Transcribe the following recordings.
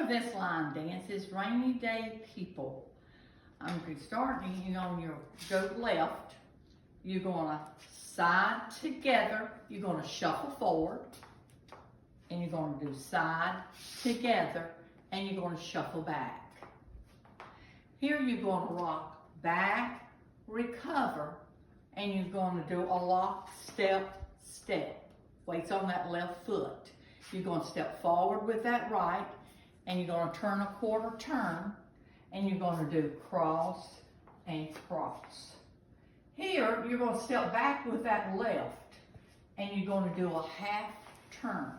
of this line dance is Rainy Day People. I'm starting on your go left. You're gonna side together. You're gonna shuffle forward. And you're gonna do side together. And you're gonna shuffle back. Here you're gonna rock back, recover. And you're gonna do a lock, step, step. Weights on that left foot. You're gonna step forward with that right. And you're gonna turn a quarter turn. And you're gonna do cross and cross. Here, you're gonna step back with that left. And you're gonna do a half turn.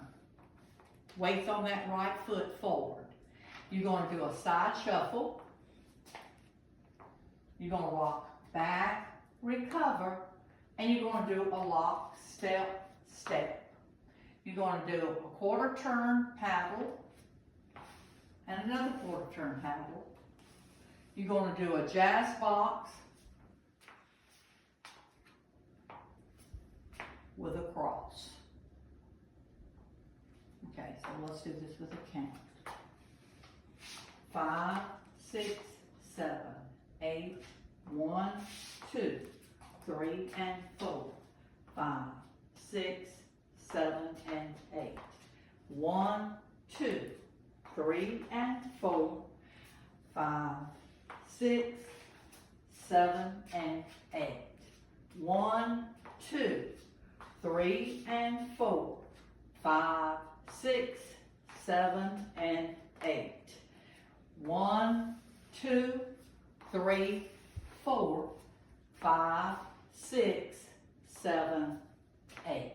Weights on that right foot forward. You're gonna do a side shuffle. You're gonna rock back, recover, and you're gonna do a lock, step, step. You're gonna do a quarter turn paddle and another quarter turn paddle. You're gonna do a jazz box with a cross. Okay, so let's do this with a count. 5, 6, 7, 8, 1, 2, 3, and 4. 5, 6, 7, and 8. 1, 2, 3, and 4. 5, 6, 7, and 8. 1, 2, 3, and 4. 5, 6, 7, and 8. 1, 2, 3, 4, 5, 6, 7, 8.